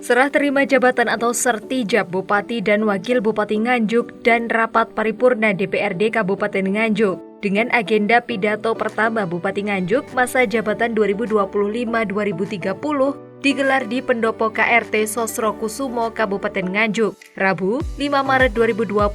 Serah terima jabatan atau sertijab Bupati dan Wakil Bupati Nganjuk dan rapat paripurna DPRD Kabupaten Nganjuk dengan agenda pidato pertama Bupati Nganjuk masa jabatan 2025-2030 digelar di Pendopo KRT Sosrokusumo Kabupaten Nganjuk, Rabu 5 Maret 2025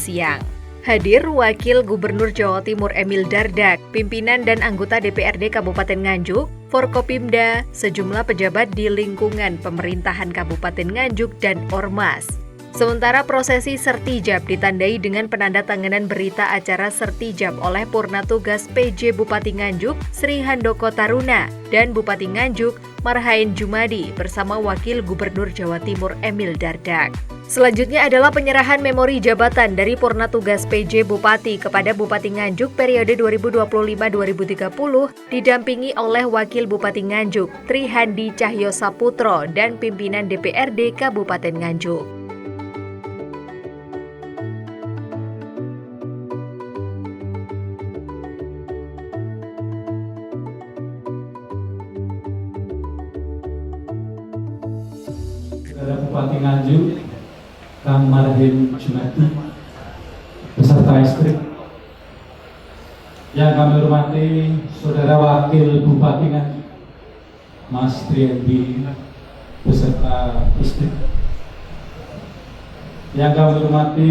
siang. Hadir Wakil Gubernur Jawa Timur Emil Dardak, pimpinan dan anggota DPRD Kabupaten Nganjuk, Forkopimda, sejumlah pejabat di lingkungan pemerintahan Kabupaten Nganjuk dan Ormas. Sementara prosesi sertijab ditandai dengan penandatanganan berita acara sertijab oleh Purna Tugas PJ Bupati Nganjuk Sri Handoko Taruna dan Bupati Nganjuk Marhain Jumadi bersama Wakil Gubernur Jawa Timur Emil Dardak. Selanjutnya adalah penyerahan memori jabatan dari Purna Tugas PJ Bupati kepada Bupati Nganjuk periode 2025-2030 didampingi oleh Wakil Bupati Nganjuk Trihandi Cahyo Saputro dan pimpinan DPRD Kabupaten Nganjuk. Saudara Bupati Nganjuk Kang Marhain Jumadi beserta istri, yang kami hormati Saudara Wakil Bupati Nganjuk Mas Trihandi beserta istri, yang kami hormati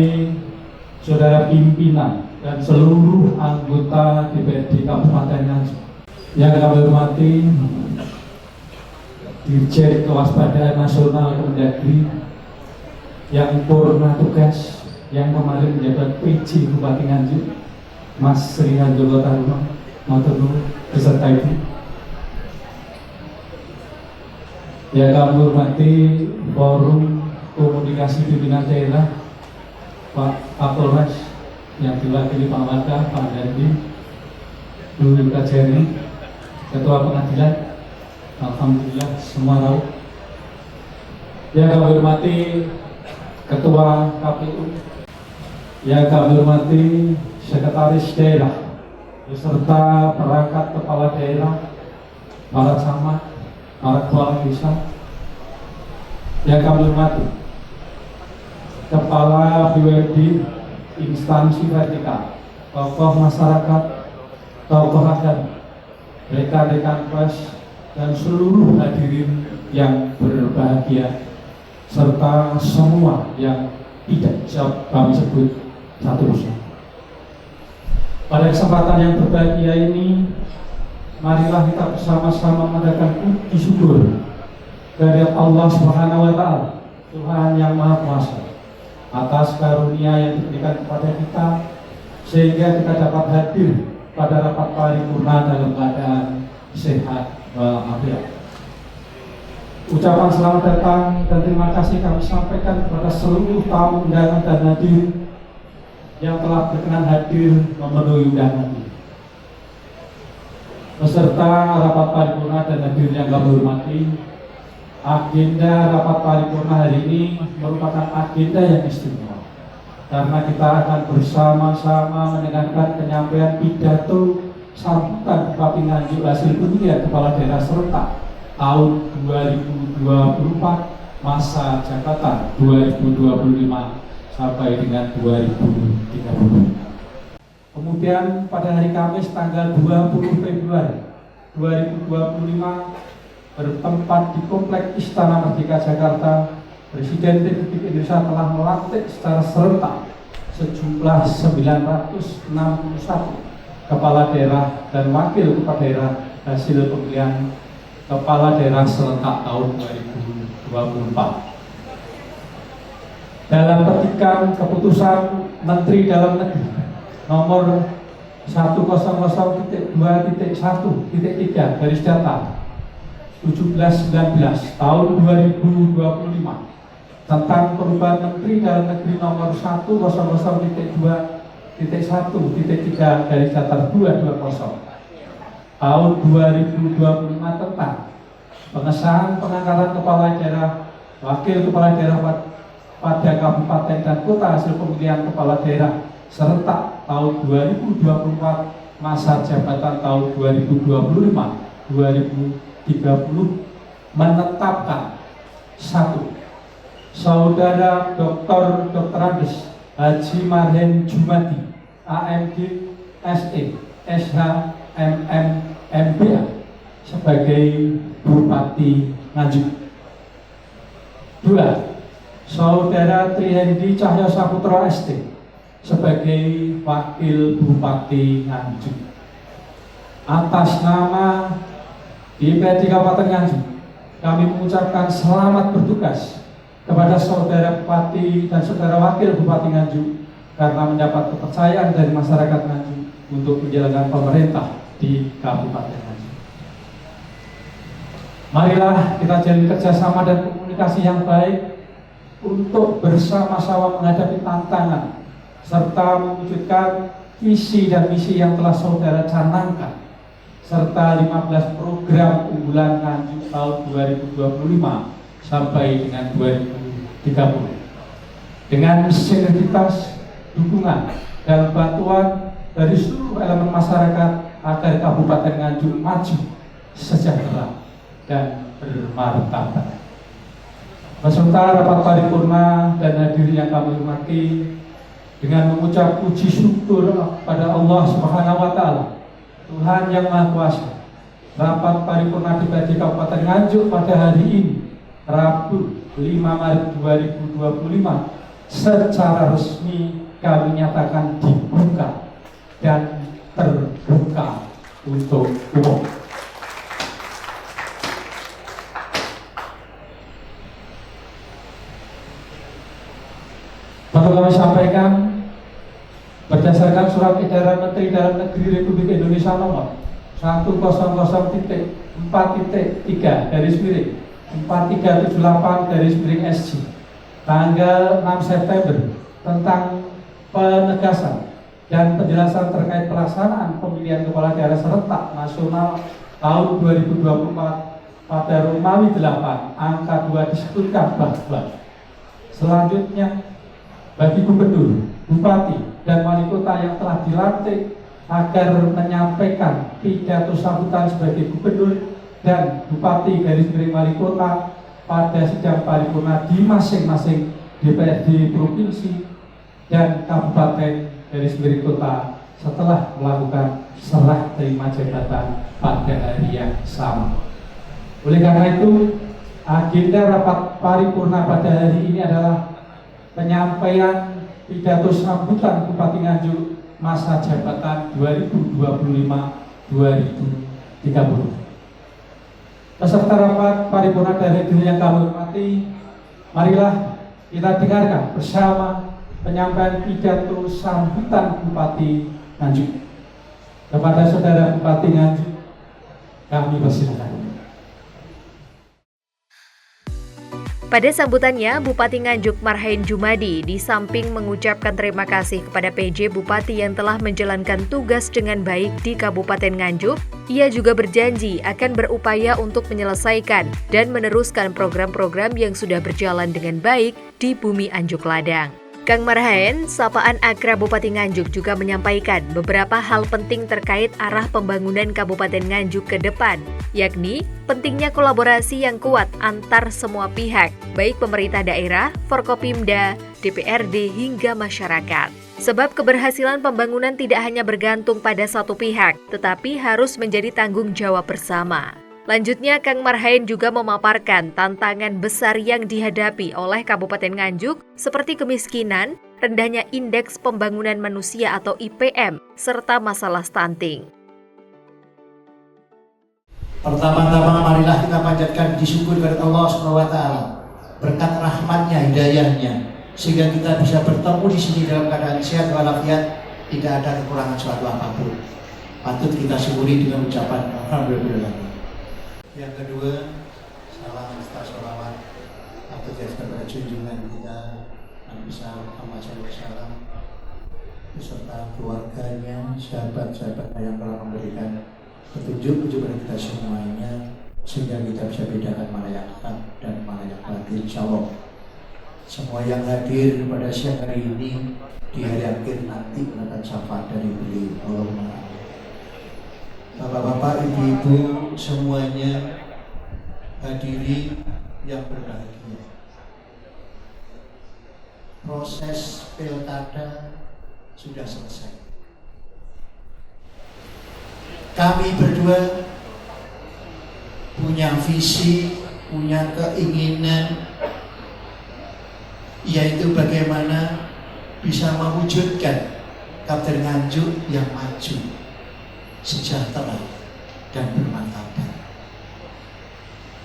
Saudara pimpinan dan seluruh anggota DPRD Kabupaten Nganjuk, yang kami hormati Dirjen Kewaspadaan Nasional Kemendagri yang Purna Tugas yang kemarin menjabat PJ Bupati Nganjuk Mas Sri Handoko Taruna matur nuwun beserta ibu, yang kami hormati Forum Komunikasi Pimpinan Daerah Pak Kapolres yang diwakili Pak Waka, Pak Dandi, Bu Kajari, Ketua Pengadilan, alhamdulillah semua tahu. Yang kami hormati Ketua KPU, yang kami hormati Sekretaris Daerah beserta perangkat kepala daerah, para camat, para kepala desa, yang kami hormati Kepala BUMD instansi vertikal, tokoh masyarakat, tokoh adat, rekan-rekan pers, dan seluruh hadirin yang berbahagia, serta semua yang tidak bisa kami sebut satu persatu. Pada kesempatan yang berbahagia ini, marilah kita bersama-sama mengadakan puji syukur kehadirat Allah Subhanahu wa Ta'ala, Tuhan yang Maha Kuasa, atas karunia yang diberikan kepada kita sehingga kita dapat hadir pada rapat paripurna dalam keadaan sehat walafiat. Ucapan selamat datang dan terima kasih kami sampaikan kepada seluruh tamu undangan dan hadirin yang telah berkenan hadir memenuhi undangan ini. Beserta rapat paripurna dan hadirin yang kami hormati, agenda rapat paripurna hari ini merupakan agenda yang istimewa karena kita akan bersama-sama mendengarkan penyampaian pidato sambutan Bupati Nganjuk hasil pemilihan kepala daerah serentak tahun 2024 masa jabatan 2025 sampai dengan 2030. Kemudian pada hari Kamis tanggal 20 Februari 2025 bertempat di Komplek Istana Merdeka Jakarta, Presiden Republik Indonesia telah melantik secara serentak sejumlah 961 kepala daerah dan wakil kepala daerah hasil pemilihan kepala daerah serentak tahun 2024. Dalam petikan keputusan Menteri Dalam Negeri nomor 100.2.1.3 garis datar 1719 tahun 2025 tentang perubahan Menteri Dalam Negeri nomor 100.2.1.3 garis datar 220 tahun 2025 tentang pengesahan pengangkatan kepala daerah, wakil kepala daerah pada kabupaten dan kota hasil pemilihan kepala daerah serentak tahun 2024 masa jabatan tahun 2025-2030 menetapkan Satu, Saudara Dr. Andes Haji Marhen Jumadi, AMD, SE, SH, MM, MBA sebagai Bupati Nganjuk. Dua, Saudara Trihendi Cahyo Saputra ST sebagai Wakil Bupati Nganjuk. Atas nama DPRD Kabupaten Nganjuk, kami mengucapkan selamat bertugas kepada Saudara Bupati dan Saudara Wakil Bupati Nganjuk karena mendapat kepercayaan dari masyarakat Nganjuk untuk menjalankan pemerintah di Kabupaten Nganjuk. Marilah kita jalin kerjasama dan komunikasi yang baik untuk bersama-sama menghadapi tantangan serta mewujudkan visi dan misi yang telah saudara canangkan, serta 15 program unggulan Nganjuk tahun 2025 sampai dengan 2030. Dengan sinergitas, dukungan, dan bantuan dari seluruh elemen masyarakat agar Kabupaten Nganjuk maju, sejahtera, dan bermartabat. Beserta rapat paripurna dan hadirin yang kami hormati, dengan mengucap puji syukur pada Allah Subhanahu wa Ta'ala, Tuhan yang Maha Kuasa, rapat paripurna DPRD Kabupaten Nganjuk pada hari ini, Rabu 5 Maret 2025, secara resmi kami nyatakan dibuka dan terbuka untuk umum. Perlu kami sampaikan, berdasarkan surat edaran Menteri Dalam Negeri Republik Indonesia nomor 100.4.3/4378/SC tanggal 6 September tentang penegasan dan penjelasan terkait pelaksanaan pemilihan kepala daerah serentak nasional tahun 2024 pada Romawi 8 angka 2 disebutkan bahwa selanjutnya bagi gubernur, bupati, dan wali kota yang telah dilantik agar menyampaikan pidato sambutan sebagai gubernur dan bupati wali kota pada sidang paripurna di masing-masing DPRD provinsi dan kabupaten kota setelah melakukan serah terima jabatan pada hari yang sama. Oleh karena itu, agenda rapat paripurna pada hari ini adalah penyampaian pidato sambutan Bupati Nganjuk masa jabatan 2025-2030. Peserta rapat paripurna dari hadirin yang kami hormati, marilah kita dengarkan bersama penyampaian pidato sambutan Bupati Nganjuk. Kepada Saudara Bupati Nganjuk, kami persilakan. Pada sambutannya, Bupati Nganjuk Marhen Jumadi di samping mengucapkan terima kasih kepada PJ Bupati yang telah menjalankan tugas dengan baik di Kabupaten Nganjuk, ia juga berjanji akan berupaya untuk menyelesaikan dan meneruskan program-program yang sudah berjalan dengan baik di Bumi Anjuk Ladang. Kang Marhen, sapaan akrab Bupati Nganjuk, juga menyampaikan beberapa hal penting terkait arah pembangunan Kabupaten Nganjuk ke depan, yakni pentingnya kolaborasi yang kuat antar semua pihak, baik pemerintah daerah, Forkopimda, DPRD, hingga masyarakat. Sebab keberhasilan pembangunan tidak hanya bergantung pada satu pihak, tetapi harus menjadi tanggung jawab bersama. Lanjutnya, Kang Marhen juga memaparkan tantangan besar yang dihadapi oleh Kabupaten Nganjuk seperti kemiskinan, rendahnya indeks pembangunan manusia atau IPM, serta masalah stunting. Pertama-tama marilah kita panjatkan puji syukur kepada Allah SWT, berkat rahmatnya, hidayahnya, sehingga kita bisa bertemu di sini dalam keadaan sehat walafiat, tidak ada kekurangan suatu apapun. Patut kita syukuri dengan ucapan alhamdulillah. Yang kedua, salam serta sholawat atau kepada junjungan kita Nabi besar Muhammad SAW beserta keluarganya, sahabat-sahabat yang telah memberikan petunjuk kepada kita semuanya, sehingga kita bisa bedakan mana yang hak dan mana yang batil. Insyaallah semua yang hadir pada siang hari ini di hari akhir nanti akan syafaat dari beliau. Allahumma Bapak-bapak, ibu-ibu semuanya, hadirin yang berbahagia. Proses pilkada sudah selesai. Kami berdua punya visi, punya keinginan, yaitu bagaimana bisa mewujudkan Kabupaten Nganjuk yang maju, sejahtera, dan bermartabat.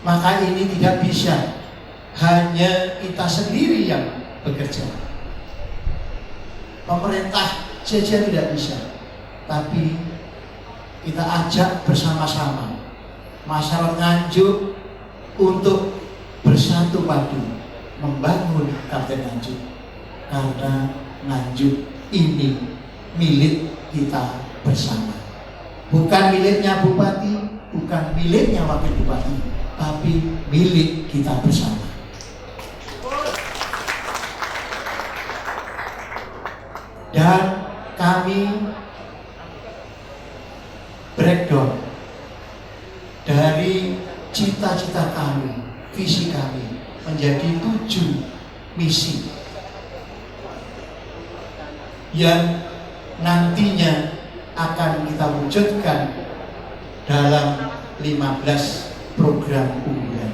Maka ini tidak bisa hanya kita sendiri yang bekerja. Pemerintah saja tidak bisa, tapi kita ajak bersama-sama masyarakat Nganjuk untuk bersatu padu membangun Kabupaten Nganjuk, karena Nganjuk ini milik kita bersama. Bukan miliknya bupati, bukan miliknya wakil bupati, tapi milik kita bersama. Dan kami breakdown dari cita-cita kami, visi kami menjadi 7 misi yang nantinya akan kita wujudkan dalam 15 program unggulan.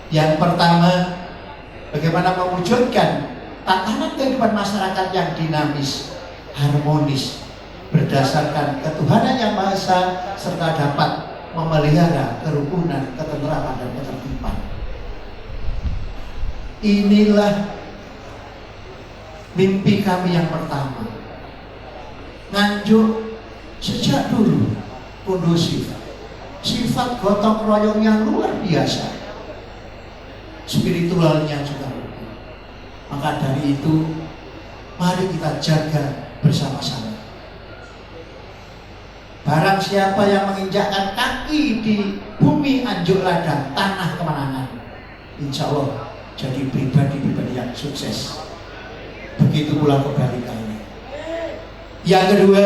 Yang pertama, bagaimana mewujudkan tatanan kehidupan masyarakat yang dinamis, harmonis, berdasarkan ketuhanan yang Maha Esa, serta dapat memelihara kerukunan, ketenteraman, dan ketertiban. Inilah mimpi kami yang pertama. Nganjuk sejak dulu kondusif, sifat gotong royong yang luar biasa, spiritualnya juga. Maka dari itu, mari kita jaga bersama-sama. Barang siapa yang menginjakkan kaki di bumi Anjuk Ladang, tanah kemenangan, insya Allah jadi pribadi-pribadi yang sukses. Begitu pula kebalikannya. Yang kedua,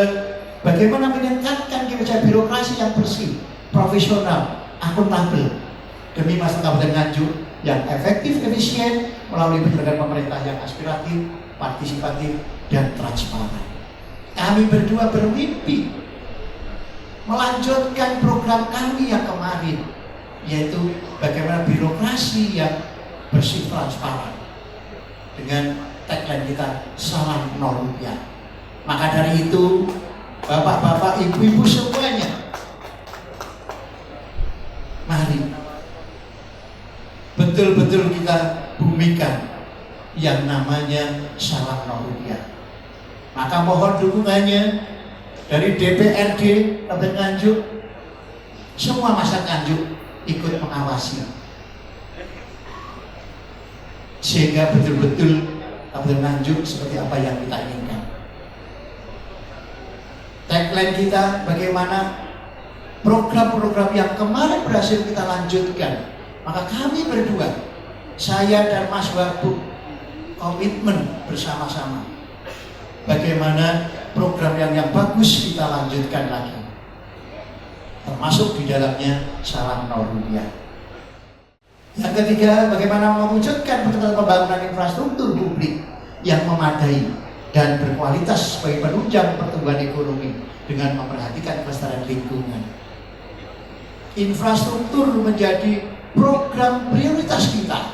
bagaimana meningkatkan kinerja birokrasi yang bersih, profesional, akuntabel demi masa Kabupaten Nganjuk yang efektif, efisien melalui penyelenggaraan pemerintah yang aspiratif, partisipatif, dan transparan. Kami berdua bermimpi melanjutkan program kami yang kemarin, yaitu bagaimana birokrasi yang bersih, transparan, dengan tagline kita salam nol rupiah. Maka dari itu, bapak-bapak, ibu-ibu semuanya, mari betul-betul kita bumikan yang namanya salam nol rupiah. Maka mohon dukungannya dari DPRD Kabupaten Nganjuk, semua masyarakat Nganjuk ikut mengawasi, sehingga betul-betul Kabupaten Nganjuk seperti apa yang kita inginkan. Tagline kita bagaimana program-program yang kemarin berhasil kita lanjutkan. Maka kami berdua, saya dan Mas Wabuk, komitmen bersama-sama bagaimana program yang bagus kita lanjutkan lagi, termasuk di dalamnya salam nol rupiah. Yang ketiga, bagaimana mewujudkan pembangunan infrastruktur publik yang memadai dan berkualitas sebagai penunjang pertumbuhan ekonomi dengan memperhatikan kelestarian lingkungan. Infrastruktur menjadi program prioritas kita.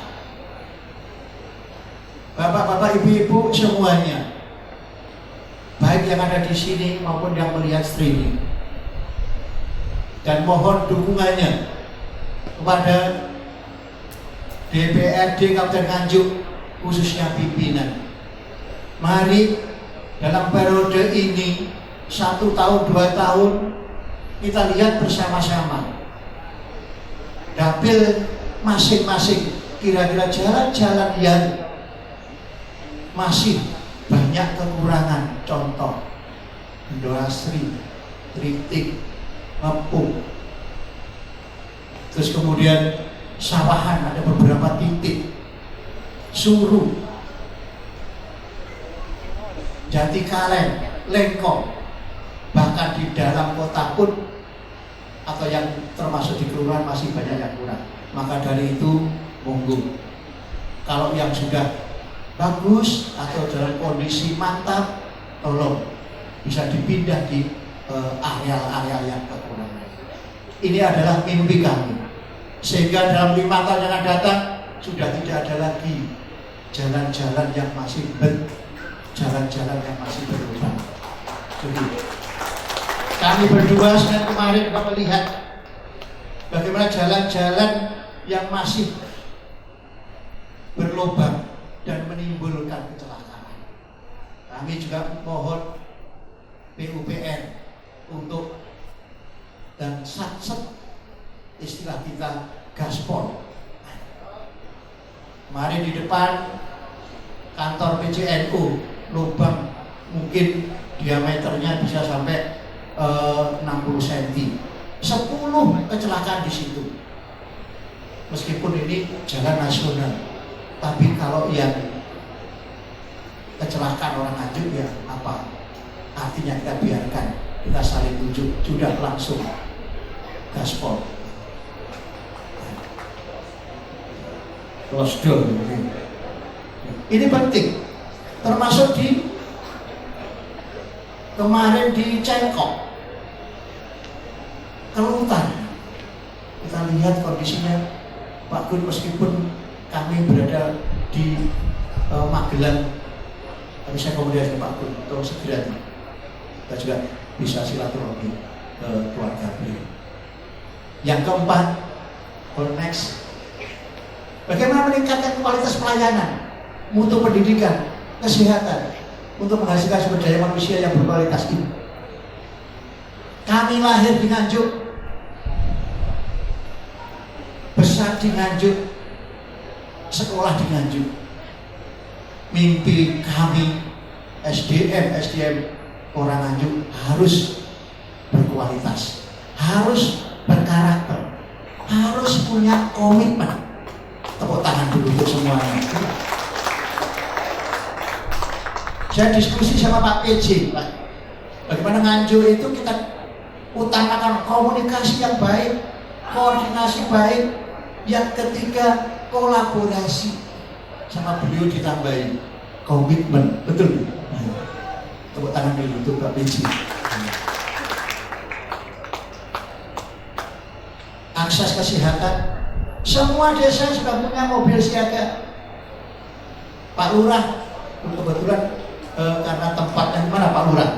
Bapak-bapak, ibu-ibu semuanya, baik yang ada di sini maupun yang melihat streaming, dan mohon dukungannya kepada DPRD Kabupaten Nganjuk, khususnya pimpinan. Mari dalam periode ini 1 tahun 2 tahun kita lihat bersama-sama dapil masing-masing, kira-kira jalan-jalan yang masih banyak kekurangan, contoh industri, tritik, ngepung, terus kemudian sawahan ada beberapa titik, Suruh, Jatikalen, Lengkong, bahkan di dalam kota pun atau yang termasuk di kelurahan masih banyak yang kurang. Maka dari itu monggo. Kalau yang sudah bagus atau dalam kondisi mantap, tolong bisa dipindah di area-area yang kekurangan. Ini adalah mimpi kami, sehingga dalam 5 tahun yang akan datang sudah tidak ada lagi jalan-jalan yang masih jalan-jalan yang masih berlubang. Jadi kami berdua sedang kemarin juga melihat bagaimana jalan-jalan yang masih berlubang dan menimbulkan kecelakaan. Kami juga mohon PUPR untuk dan satset, istilah kita gaspol. Kemarin di depan kantor PCNU lubang mungkin diameternya bisa sampai 60 cm. 10 kecelakaan di situ. Meskipun ini jalan nasional, tapi kalau yang kecelakaan orang Nganjuk ya apa artinya kita biarkan, kita saling tunjuk, sudah langsung gaspol. Close door. Ini penting, termasuk di kemarin di Cengkok, Kelutan. Kita lihat kondisinya, Pak Gun, meskipun kami berada di Magelang, tapi saya komunikasi dengan Pak Gun untuk segera kita juga bisa silaturahmi ke keluarga beliau. Yang keempat, next, bagaimana meningkatkan kualitas pelayanan, mutu pendidikan, kesehatan, untuk menghasilkan sumber daya manusia yang berkualitas ini. Kami lahir di Nganjuk, besar di Nganjuk, sekolah di Nganjuk. Mimpi kami SDM orang Nganjuk harus berkualitas, harus berkarakter, harus punya komitmen. Tepuk tangan dulu untuk semuanya. Saya diskusi sama Pak PJ, Pak, bagaimana Nganjuk itu kita utamakan komunikasi yang baik, koordinasi baik, yang ketiga kolaborasi, sama beliau ditambahin komitmen, betul? Tepuk tangan dulu untuk Pak PJ. Akses kesehatan, semua desa sudah punya mobil siaga. Pak Lurah kebetulan karena tempatnya mana Pak Lurah?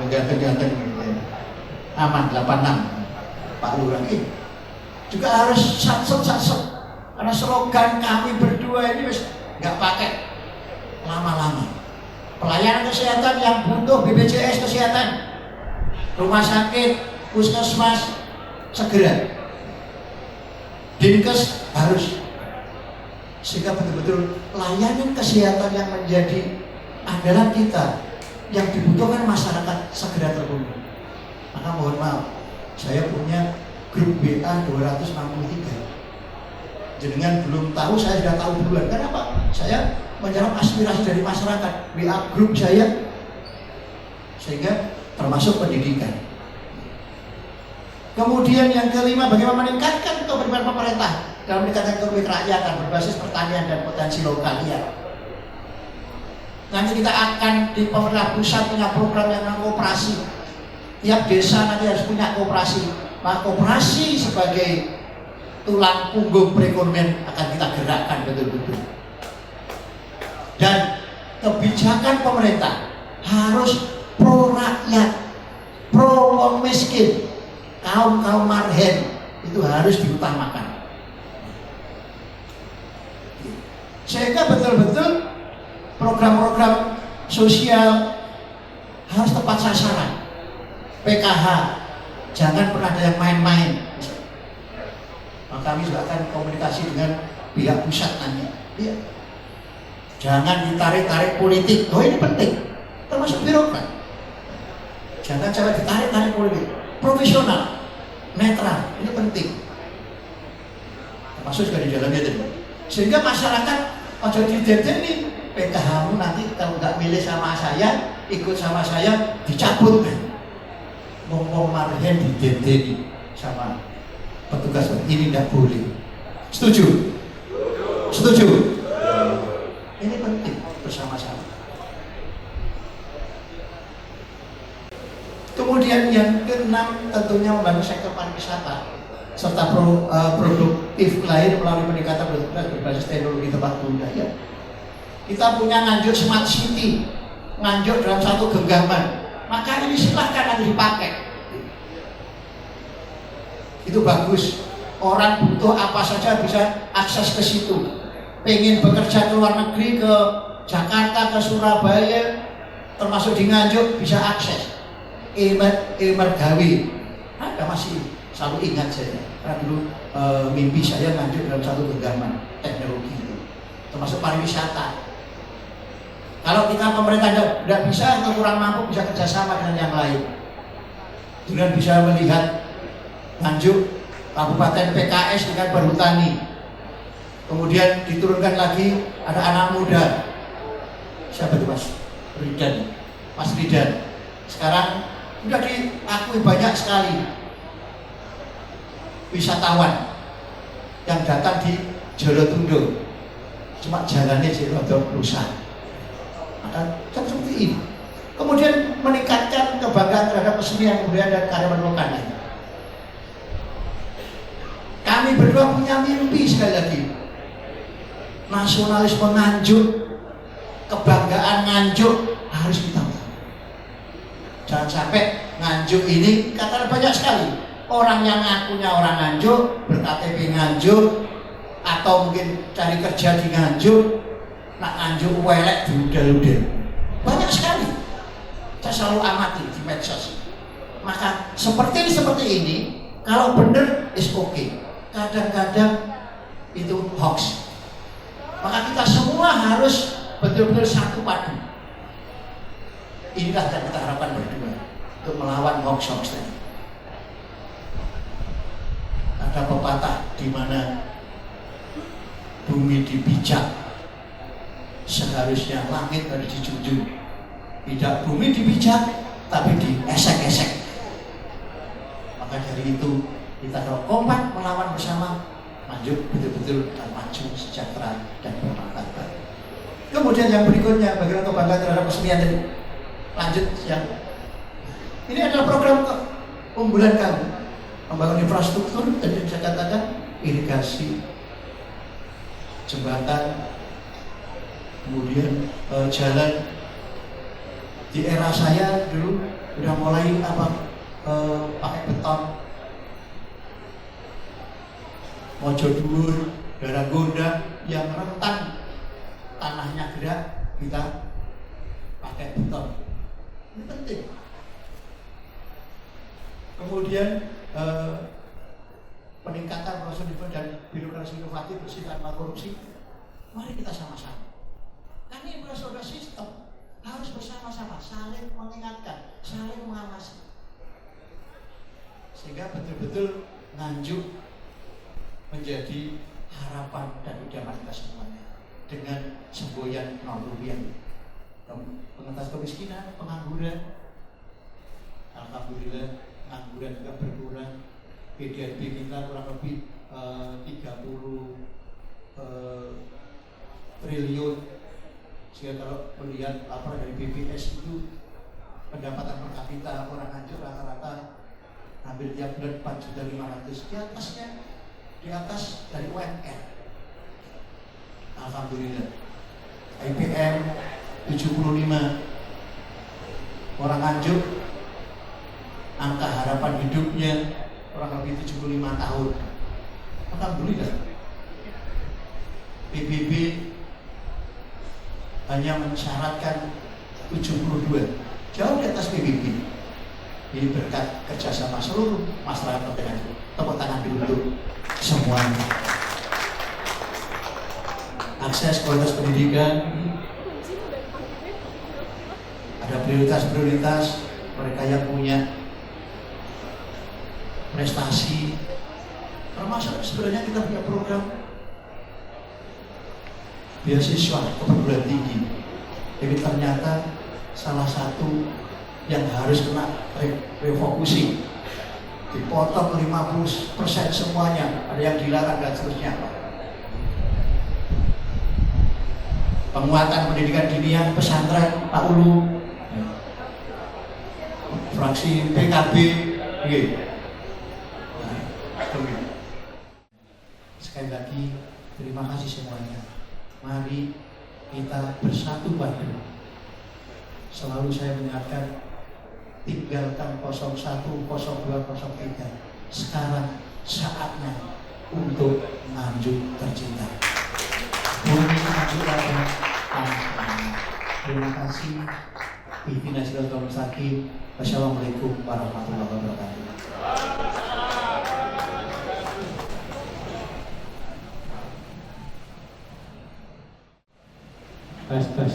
Ganteng-ganteng aman 86 Pak Lurah ini juga harus satset karena slogan kami berdua ini nggak pakai lama-lama. Pelayanan kesehatan yang butuh BPJS kesehatan, rumah sakit, puskesmas segera, Dinkes harus, sehingga betul-betul layanan kesehatan yang menjadi andalan kita, yang dibutuhkan masyarakat segera terpenuhi. Maka mohon maaf, saya punya grup WA 263. Jenengan belum tahu, saya sudah tahu duluan. Kenapa? Saya menyerap aspirasi dari masyarakat, WA grup saya, sehingga termasuk pendidikan. Kemudian yang kelima, bagaimana meningkatkan komitmen pemerintah dalam meningkatkan ekonomi kerakyatan berbasis pertanian dan potensi lokal. Ya. Nanti kita akan di pemerintah pusat punya program yang namanya koperasi. Tiap desa nanti harus punya koperasi. Maka koperasi sebagai tulang punggung perekonomian akan kita gerakkan betul-betul. Dan kebijakan pemerintah harus pro rakyat, pro wong miskin, kaum marhen, itu harus diutamakan. Sehingga betul-betul program-program sosial harus tepat sasaran. PKH, jangan pernah ada yang main-main. Maka kami juga akan komunikasi dengan pihak pusat nanti. Ya. Jangan ditarik-tarik politik. Oh ini penting, termasuk birokrat. Jangan coba ditarik-tarik politik. Profesional, netral, ini penting. Termasuk juga di dalamnya tadi. Sehingga masyarakat ojo didedeni, PKH-mu nanti kalau nggak milih sama saya, ikut sama saya, dicabut. Ngomong marhen didedeni sama petugas, ini nggak boleh. Setuju? Setuju? Ini penting bersama-sama. Kemudian yang keenam tentunya membangun sektor pariwisata serta produktif lain melalui peningkatan berbasis teknologi tempat budaya. Kita punya Nganjuk Smart City, Nganjuk dalam satu genggaman. Maka ini silahkan nanti dipakai. Itu bagus. Orang butuh apa saja bisa akses ke situ. Pengen bekerja ke luar negeri, ke Jakarta, ke Surabaya, termasuk di Nganjuk bisa akses. Emergawi, ada masih selalu ingat saya. Karena dulu mimpi saya Nganjuk dalam satu genggaman teknologi itu, termasuk pariwisata. Kalau kita pemerintah tidak bisa atau kurang mampu, bisa kerjasama dengan yang lain. Dengan bisa melihat Nganjuk Kabupaten PKS dengan berhutani. Kemudian diturunkan lagi ada anak muda. Siapa itu Mas? Ridan. Mas Ridan. Sekarang sudah diakui banyak sekali wisatawan yang datang di Jolotundo. Cuma jalannya sih rada rusak. Maka seperti ini. Kemudian meningkatkan kebanggaan terhadap kesenian budaya dan kearifan lokal. Kami berdua punya mimpi sekali lagi. Nasionalisme Nganjuk, kebanggaan Nganjuk harus kita bangun. Jangan sampai Nganjuk ini kata banyak sekali orang yang ngakunya orang Nganjuk, berKTP Nganjuk, atau mungkin cari kerja di Nganjuk, nak Nganjuk welek diudel-udel. Banyak sekali. Saya selalu amati di medsos. Maka seperti ini, kalau benar is okay. Kadang-kadang itu hoax. Maka kita semua harus betul-betul satu padu. Inilah yang kita harapkan berdua untuk melawan hoax-hoax tadi. Ada pepatah di mana bumi dipijak, seharusnya langit harus dijunjung. Tidak bumi dipijak, tapi diesek-esek. Maka dari itu kita harus kompak melawan bersama. Nganjuk betul-betul dan maju, sejahtera dan bermartabat. Kemudian yang berikutnya bagaimana kebanggaan terhadap kesenian tadi. Lanjut yang ini adalah program unggulan kami, membangun infrastruktur tadi saya katakan, irigasi, jembatan, kemudian jalan. Di era saya dulu udah mulai pakai beton. Mojo Dhuwur, Darah Gondang yang rentan tanahnya gerak, kita pakai beton. Ini penting. Kemudian peningkatan proses dan birokrasi inovatif bersih tanpa korupsi. Mari kita sama-sama. Karena ini sudah sistem, harus bersama-sama, saling mengingatkan, saling mengawasi, sehingga betul-betul Nganjuk menjadi harapan dan idaman kita semuanya dengan semboyan rupiah, pengentas kemiskinan, pengangguran. Alhamdulillah pengangguran juga berkurang. PDRB kita kurang lebih 30 triliun. Sehingga kalau melihat laporan dari BPS itu pendapatan per kapita orang Nganjuk rata-rata hampir tiap bulan 4.500.000, di atasnya di atas dari UMR. Alhamdulillah. IPM 75. Orang Nganjuk angka harapan hidupnya kurang lebih 75 tahun. Alhamdulillah. PBB hanya mensyaratkan 72, jauh di atas PBB. Ini berkat kerjasama seluruh masyarakat Nganjuk. Tepuk tangan dulu untuk semuanya. Akses kualitas pendidikan, ada prioritas-prioritas mereka yang punya prestasi. Termasuk sebenarnya kita punya program beasiswa ke perguruan tinggi. Jadi ternyata salah satu yang harus kena refocusing, dipotong 50% semuanya, ada yang dilarang dan seterusnya. penguatan pendidikan diniah pesantren Pak Ulu, fraksi PKB, gitu. Sekali lagi terima kasih semuanya. Mari kita bersatu padu. Selalu saya mengingatkan, tinggalkan 01, 02, 03. Sekarang saatnya untuk Nganjuk tercinta. Terima kasih. Ihdinas siratal mustaqim. Wassalamualaikum warahmatullahi wabarakatuh. Tes.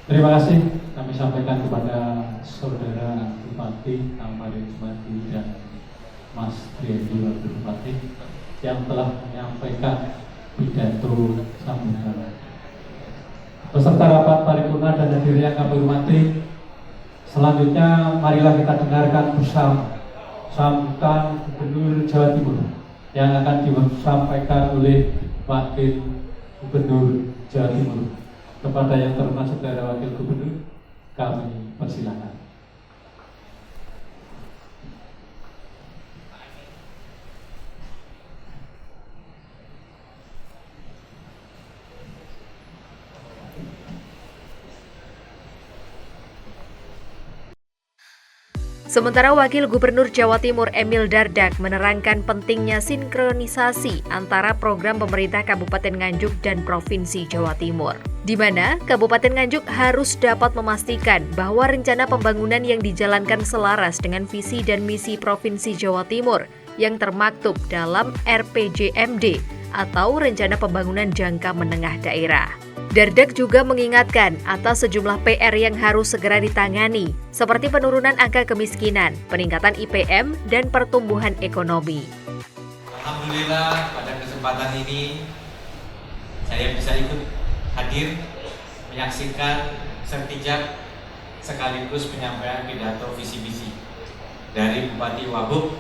Terima kasih kami sampaikan kepada Saudara Bupati Tampari Jumati dan Mas Triadi Wakil Bupati yang telah menyampaikan pidato sambutan. Peserta rapat paripurna dan hadirin yang kami hormati, selanjutnya marilah kita dengarkan bersama sambutan Gubernur Jawa Timur yang akan disampaikan oleh Wakil Gubernur Jawa Timur. Kepada yang terhormat Saudara Wakil Gubernur, kami persilakan. Sementara Wakil Gubernur Jawa Timur Emil Dardak menerangkan pentingnya sinkronisasi antara program pemerintah Kabupaten Nganjuk dan Provinsi Jawa Timur, di mana Kabupaten Nganjuk harus dapat memastikan bahwa rencana pembangunan yang dijalankan selaras dengan visi dan misi Provinsi Jawa Timur yang termaktub dalam RPJMD atau Rencana Pembangunan Jangka Menengah Daerah. Dardak juga mengingatkan atas sejumlah PR yang harus segera ditangani, seperti penurunan angka kemiskinan, peningkatan IPM, dan pertumbuhan ekonomi. Alhamdulillah pada kesempatan ini saya bisa ikut hadir menyaksikan sertijab sekaligus penyampaian pidato visi misi dari Bupati Wagub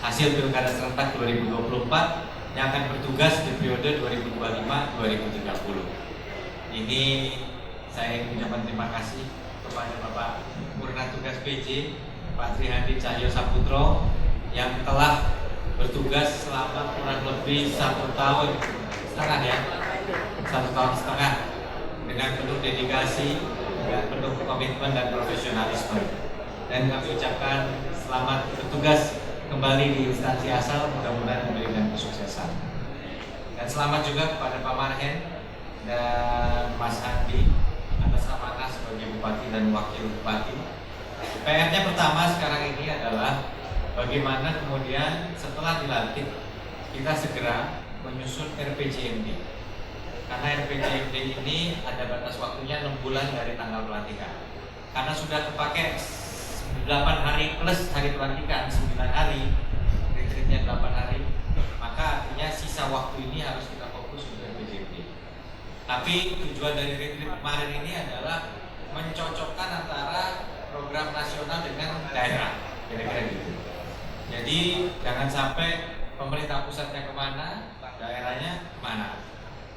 hasil Pilkada serentak 2024 yang akan bertugas di periode 2025-2030. Ini saya ingin mengucapkan terima kasih kepada Bapak Purna Tugas PJ Pak Trihadi Cahyo Saputro yang telah bertugas selama kurang lebih 1,5 tahun ya, 1,5 tahun dengan penuh dedikasi, dengan penuh komitmen dan profesionalisme. Dan kami ucapkan selamat bertugas kembali di instansi asal, mudah-mudahan memberikan kesuksesan. Dan selamat juga kepada Pak Marhen dan Mas Andi atas amanah sebagai Bupati dan Wakil Bupati. PR-nya pertama sekarang ini adalah bagaimana kemudian setelah dilantik kita segera menyusun RPJMD. Karena RPJMD ini ada batas waktunya 6 bulan dari tanggal pelantikan. Karena sudah kepake 8 hari plus hari pelantikan 9 hari, retreatnya 8 hari, maka artinya sisa waktu ini harus kita fokus untuk RPJMD. Tapi tujuan dari retreat kemarin ini adalah mencocokkan antara program nasional dengan daerah, kira-kira gitu. Jadi jangan sampai pemerintah pusatnya kemana, daerahnya kemana.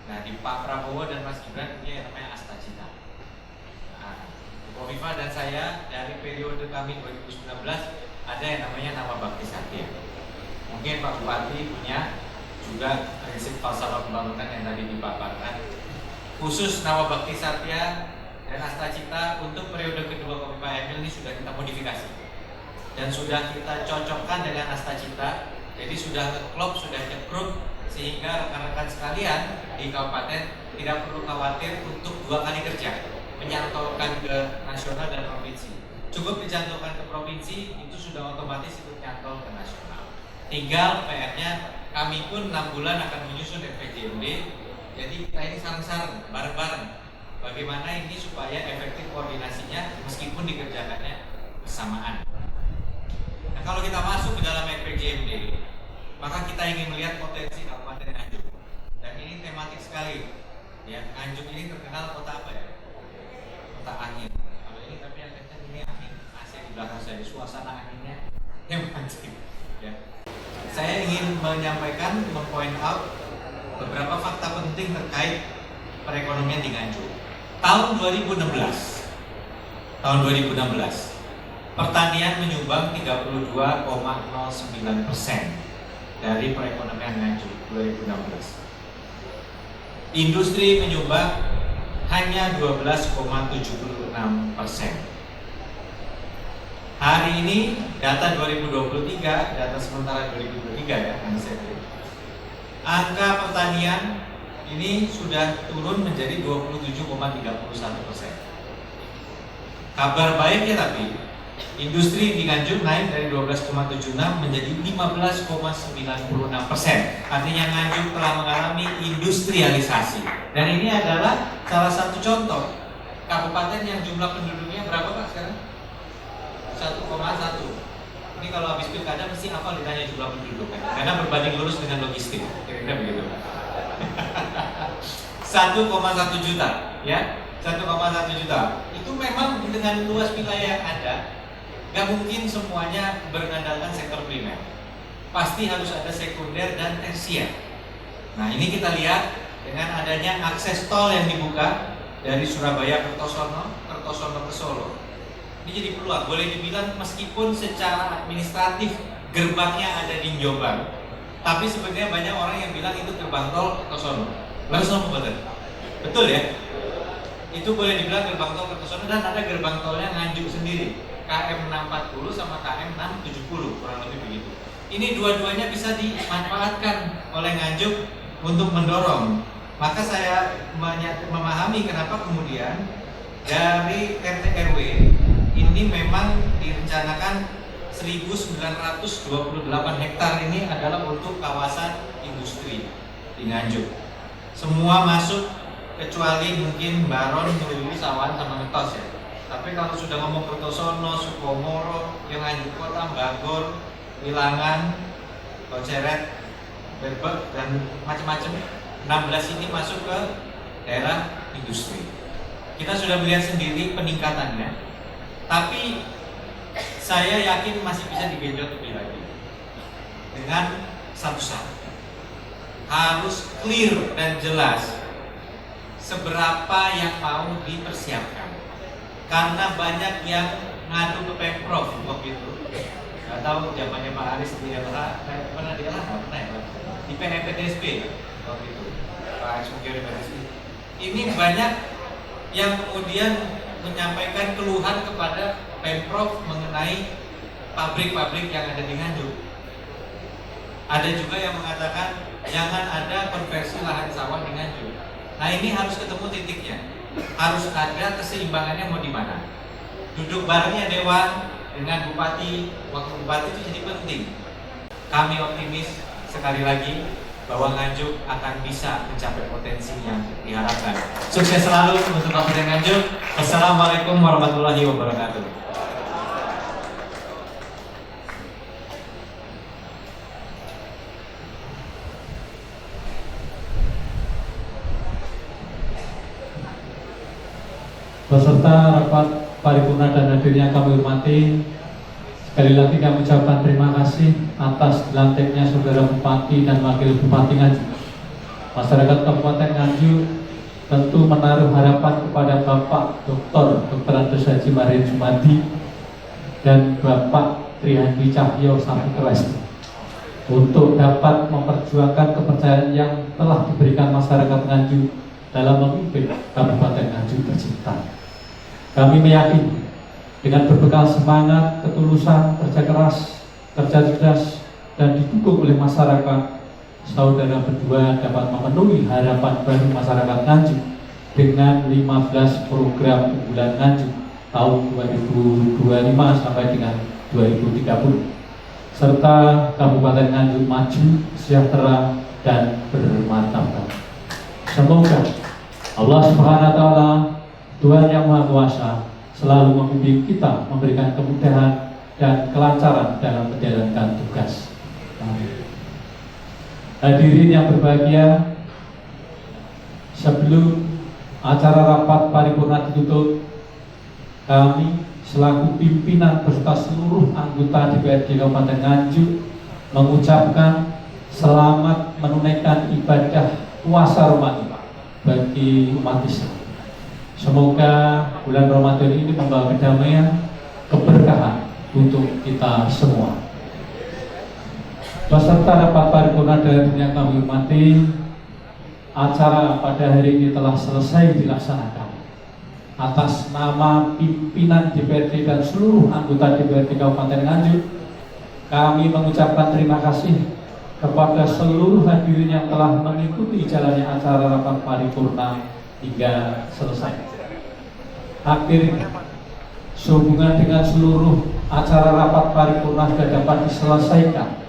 Nah di Pak Prabowo dan Mas Gibran ini yang namanya Asta Cita. Nah, Kofifa dan saya dari periode kami 2019 ada yang namanya Nama Bakti Satya. Mungkin Pak Bupati punya juga prinsip falsafah pembangunan yang tadi dipaparkan. Khusus Nama Bakti Satya dan Asta Cita untuk periode kedua Kofifa Emil ini sudah kita modifikasi dan sudah kita cocokkan dengan Asta Cita. Jadi sudah ngeklop, sudah nyekrut sehingga rekan-rekan sekalian di kabupaten tidak perlu khawatir untuk 2 kali kerja menyantolkan ke nasional dan provinsi. Cukup dicantolkan ke provinsi, itu sudah otomatis ikut nyantol ke nasional. Tinggal PR-nya kami pun 6 bulan akan menyusun RPJMD. Jadi kita ini sarang-sarang, bareng-bareng. Bagaimana ini supaya efektif koordinasinya meskipun dikerjakannya bersamaan. Nah kalau kita masuk ke dalam RPJMD, maka kita ingin melihat potensi Kabupaten Nganjuk. Dan ini tematik sekali. Ya, Nganjuk ini terkenal kota apa ya? Kota angin. Kalau ini tapi yang kencang ini angin. AC di belakang saya, suasana anginnya yang mancing. Ya. Saya ingin menyampaikan, mempoint out beberapa fakta penting terkait perekonomian di Nganjuk. Tahun 2016, pertanian menyumbang 32,09% dari perekonomian Nganjuk 2016. Industri menyumbang hanya 12,76%. Hari ini data 2023, data sementara 2023 ya, angka pertanian ini sudah turun menjadi 27,31%. Kabar baiknya tapi industri di Nganjuk naik dari 12,76 menjadi 15,96%. Artinya Nganjuk telah mengalami industrialisasi. Dan ini adalah salah satu contoh kabupaten yang jumlah penduduknya berapa Pak sekarang? 1,1. Ini kalau habis pilkada mesti hafal ditanya jumlah penduduk kan? Karena berbanding lurus dengan logistik. Kira-kira begitu. 1,1 juta, ya. 1,1 juta. Itu memang dengan luas wilayah yang ada, gak mungkin semuanya berandalkan sektor primer. Pasti harus ada sekunder dan tersier. Nah, ini kita lihat dengan adanya akses tol yang dibuka dari Surabaya ke Kertosono ke Solo. Ini jadi peluang. Boleh dibilang meskipun secara administratif gerbangnya ada di Jombang, tapi sebenarnya banyak orang yang bilang itu gerbang tol Kertosono. Lalu betul? Betul ya? Itu boleh dibilang gerbang tol Kertosono, dan ada gerbang tolnya Nganjuk sendiri, KM 640 sama KM 670, kurang lebih begitu. Ini dua-duanya bisa dimanfaatkan oleh Nganjuk untuk mendorong. Maka saya memahami kenapa kemudian dari RT RW ini memang direncanakan 1928 hektar ini adalah untuk kawasan industri di Nganjuk. Semua masuk kecuali mungkin Baron, Meluli, Sawan, sama Ngetos ya. Tapi kalau sudah ngomong Kertosono, Sukomoro, yang Nganjuk Kota, Bagor, Wilangan, Koceret, Berbek, dan macam-macam, 16 ini masuk ke daerah industri. Kita sudah melihat sendiri peningkatannya, tapi saya yakin masih bisa digenjot lebih lagi dengan satu syarat. Harus clear dan jelas seberapa yang mau dipersiapkan, karena banyak yang ngadu ke Pemprov waktu itu. Gak tahu zamannya Pak Aris di LH, pernah di LH? Pernah ya Pak? Di PNPTSB waktu itu, Pak Aris Mungkiri PTSB. Ini banyak yang kemudian menyampaikan keluhan kepada Pemprov mengenai pabrik-pabrik yang ada di Nganjuk. Ada juga yang mengatakan jangan ada konversi lahan sawah di Nganjuk. Nah, ini harus ketemu titiknya. Harus ada keseimbangannya mau di mana. Duduk barengnya Dewan dengan Bupati, Wakil Bupati itu jadi penting. Kami optimis sekali lagi bahwa Nganjuk akan bisa mencapai potensi yang diharapkan. Sukses selalu untuk Kabupaten Nganjuk. Wassalamualaikum warahmatullahi wabarakatuh. Beserta rapat paripurna dan hadir yang kami hormati, sekali lagi kami ucapkan terima kasih atas dilantiknya Saudara Bupati dan Wakil Bupati Nganjuk. Masyarakat Kabupaten Nganjuk tentu menaruh harapan kepada Bapak Dr. Andes Haji Marin Sumadi dan Bapak Trihandi Cahyo Saputra untuk dapat memperjuangkan kepercayaan yang telah diberikan masyarakat Nganjuk dalam memimpin Kabupaten Nganjuk tercinta. Kami meyakini dengan berbekal semangat, ketulusan, kerja keras, kerja cerdas, dan didukung oleh masyarakat, saudara berdua dapat memenuhi harapan baru masyarakat Nganjuk dengan 15 program unggulan Nganjuk tahun 2025 sampai dengan 2030, serta Kabupaten Nganjuk maju, sejahtera, dan bermartabat. Semoga Allah Subhanahu wa Ta'ala, Tuhan yang Maha Kuasa, selalu membimbing kita, memberikan kemudahan dan kelancaran dalam menjalankan tugas. Amin. Hadirin yang berbahagia, sebelum acara rapat paripurna ditutup, kami selaku pimpinan beserta seluruh anggota DPRD Kabupaten Nganjuk mengucapkan selamat menunaikan ibadah puasa Ramadan bagi umat Islam. Semoga bulan Ramadan ini membawa kedamaian, keberkahan untuk kita semua. Beserta rapat paripurna yang kami hormati, acara pada hari ini telah selesai dilaksanakan. Atas nama pimpinan DPRD dan seluruh anggota DPRD Kabupaten Nganjuk, kami mengucapkan terima kasih kepada seluruh hadirin yang telah mengikuti jalannya acara rapat paripurna hingga selesai. Akhirnya, sehubungan dengan seluruh acara rapat paripurna sudah dapat diselesaikan,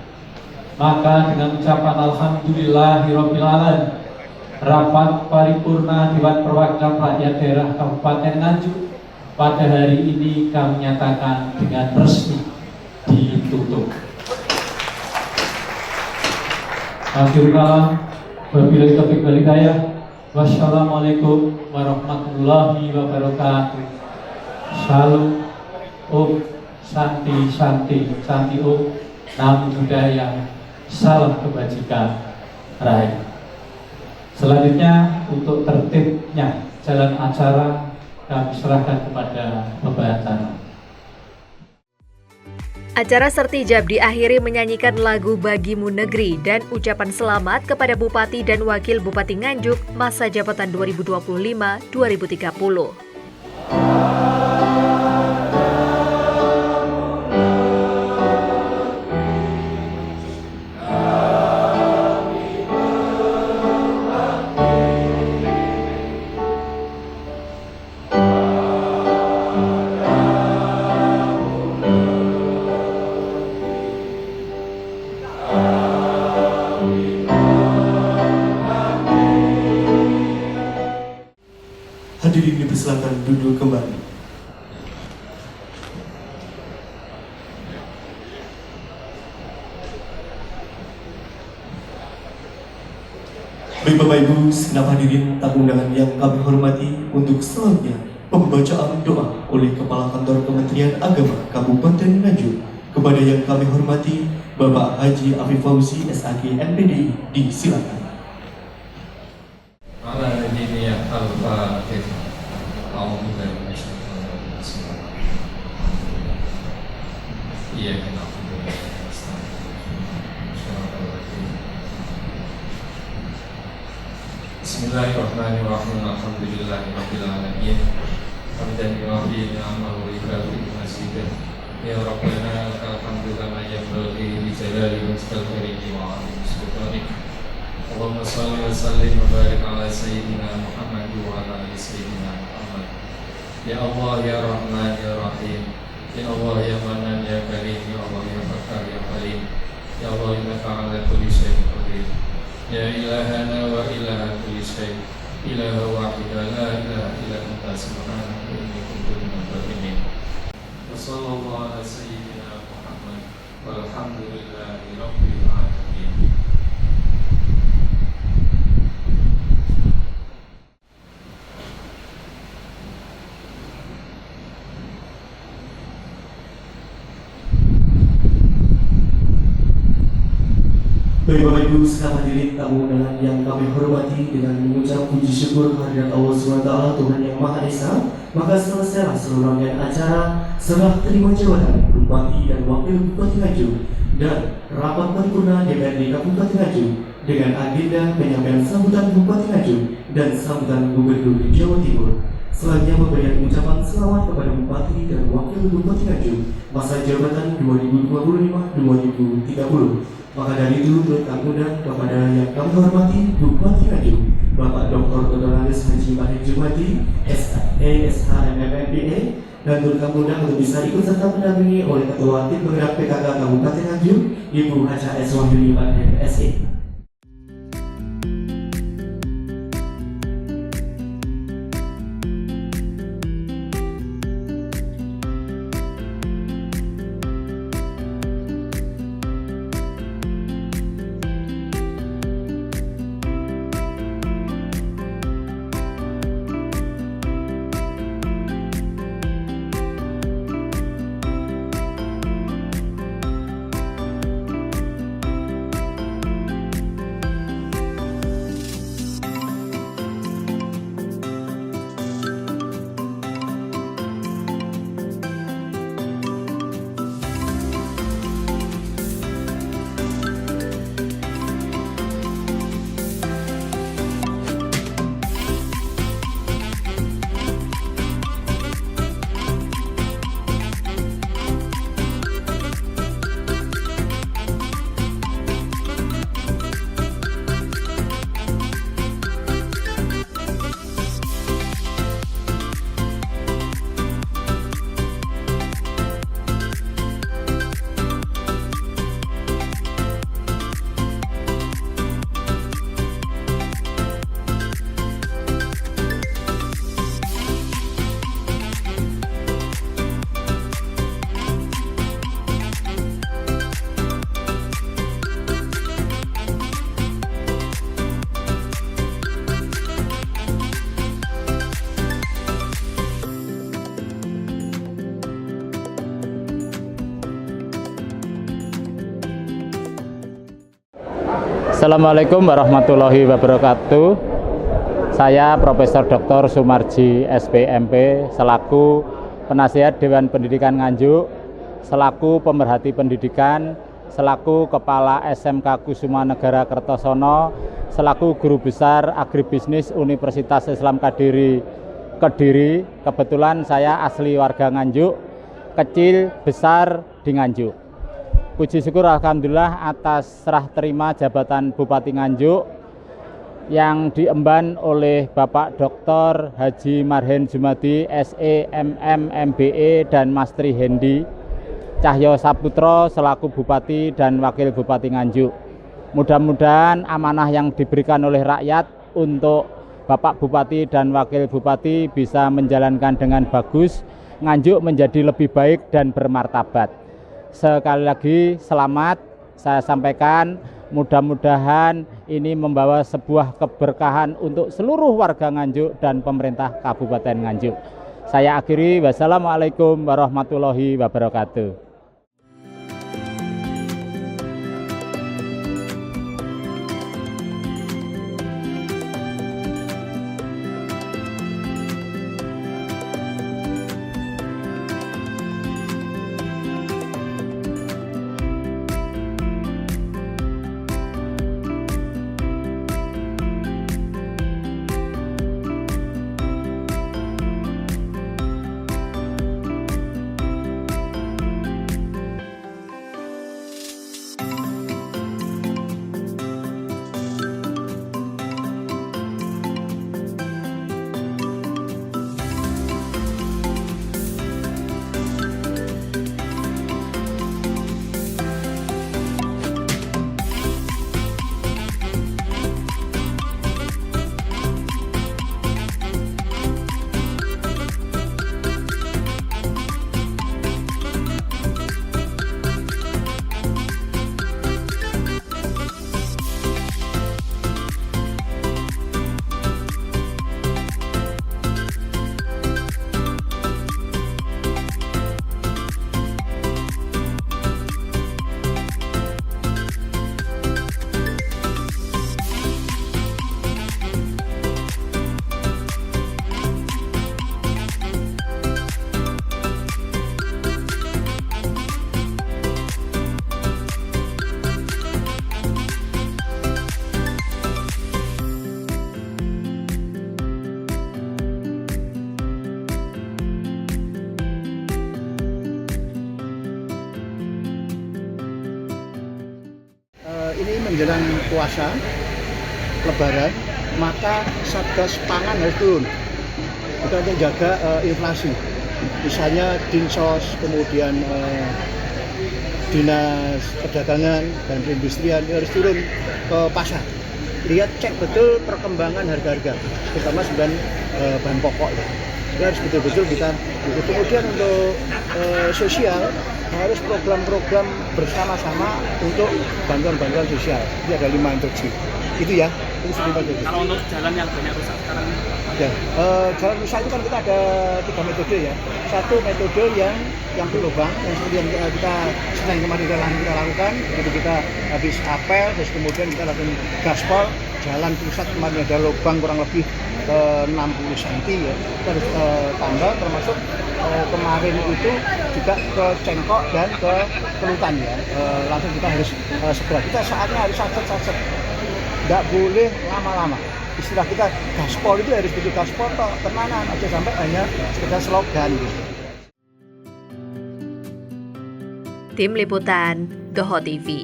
maka dengan ucapan alhamdulillahirabbil alamin, rapat paripurna Dewan Perwakilan Rakyat Daerah Kabupaten Nganjuk pada hari ini kami nyatakan dengan resmi ditutup. Akhirul kalam, wabillahi taufiq wal hidayah. Wassalamualaikum warahmatullahi wabarakatuh. Salam Om Santi Santi Santi Om Namo Buddhaya. Salam kebajikan Rahayu. Selanjutnya untuk tertibnya jalan acara kami serahkan kepada Bapak Tanah. Acara Sertijab diakhiri menyanyikan lagu Bagimu Negeri dan ucapan selamat kepada Bupati dan Wakil Bupati Nganjuk masa jabatan 2025-2030. Hadirin dipersilakan duduk kembali. Baik Bapak Ibu, segenap hadirin tamu undangan yang kami hormati, untuk selanjutnya pembacaan doa oleh Kepala Kantor Kementerian Agama Kabupaten Nganjuk kepada yang kami hormati Bapak Haji Afif Fauzi SAG MPDI, disilakan. Bismillahirrahmanirrahim. Alhamdulillahirabbil alamin. Hamdan yuwafi ni'amahu wa yukafi mazidah. Ya Rabbana lakal hamdu kama yanbaghi li jalali wajhikal karim wa 'azimi sultanik. Allahumma shalli wa sallim wa barik ala sayyidina Muhammad wa ala ali sayyidina Muhammad. Ya Allah ya Rahman ya Rahim. Ya Allah ya Manan ya Karim. Ya Allah ya Fakkar ya Halim. Ya Allah innaka ala kulli syai'in qadir. Ya ilahana wa ilaha kulli syai', ilaha wahida la ilaha illa anta subhanaka inni kuntu minadh dhalimin. Wa sallallahu ala sayyidina Muhammad walhamdulillahi rabbil alamin. Baik Bapak Ibu, segenap hadirin tamu undangan yang kami hormati, dengan mengucap puji syukur kehadirat Allah SWT Tuhan Yang Maha Esa, maka selesailah seluruh rangkaian acara serah terima jabatan Bupati dan Wakil Bupati Nganjuk dan rapat paripurna DPRD Kabupaten Nganjuk dengan agenda penyampaian sambutan Bupati Nganjuk dan sambutan Gubernur Jawa Timur. Selanjutnya pemberian ucapan selamat kepada Bupati dan Wakil Bupati Nganjuk masa jabatan 2025-2030. Maka dari itu turut kami undang kepada yang kami hormati Bupati Nganjuk Bapak Dr. Dr. Haji Mahir Jumadi SHMMPA, dan turut kami undang untuk bisa ikut serta mendampingi oleh Ketua Tim Penggerak PKK Kabupaten Nganjuk Ibu HCS Wahyuni MSE. Assalamualaikum warahmatullahi wabarakatuh. Saya Profesor Dr. Sumarji SPMP selaku penasihat Dewan Pendidikan Nganjuk, selaku pemerhati pendidikan, selaku Kepala SMK Kusuma Negara Kertosono, selaku Guru Besar Agribisnis Universitas Islam Kediri. Kebetulan saya asli warga Nganjuk, kecil besar di Nganjuk. Puji syukur alhamdulillah atas serah terima jabatan Bupati Nganjuk yang diemban oleh Bapak Dr. Haji Marhen Jumadi SE MM MBE dan Mastri Hendi Cahyo Saputro selaku Bupati dan Wakil Bupati Nganjuk. Mudah-mudahan amanah yang diberikan oleh rakyat untuk Bapak Bupati dan Wakil Bupati bisa menjalankan dengan bagus, Nganjuk menjadi lebih baik dan bermartabat. Sekali lagi selamat saya sampaikan, mudah-mudahan ini membawa sebuah keberkahan untuk seluruh warga Nganjuk dan pemerintah Kabupaten Nganjuk. Saya akhiri, wassalamualaikum warahmatullahi wabarakatuh. Ini menjelang puasa, Lebaran, maka Satgas Pangan harus turun untuk menjaga inflasi. Misalnya Dinsos, kemudian Dinas Perdagangan dan Perindustrian harus turun ke pasar. Lihat, cek betul perkembangan harga-harga, terutama bahan pokok. Jadi harus betul-betul kita. Kemudian untuk sosial, harus program-program bersama-sama untuk bantuan-bantuan sosial. Ini ada 5 instruksi. Itu ya. Itu 5 instruksi. Kalau untuk jalan yang banyak rusak sekarang? Ya, jalan rusak itu kan kita ada 3 metode ya. Satu metode yang berlubang, yang seperti yang kita Senin kemarin kita lakukan. Jadi kita habis apel, terus kemudian kita lakukan gaspol. Jalan pusat kemarin ada lubang kurang lebih 60 cm ya. Kita harus tambah, termasuk kemarin itu juga ke Cengkok dan ke Pelutan ya. Langsung kita harus segera. Kita saatnya harus sacet-sacet. Nggak boleh lama-lama. Istilah kita gaspol itu harus begitu gaspol toh, tenanan, aja sampai hanya sekedar slogan gitu. Tim Liputan, Doho TV.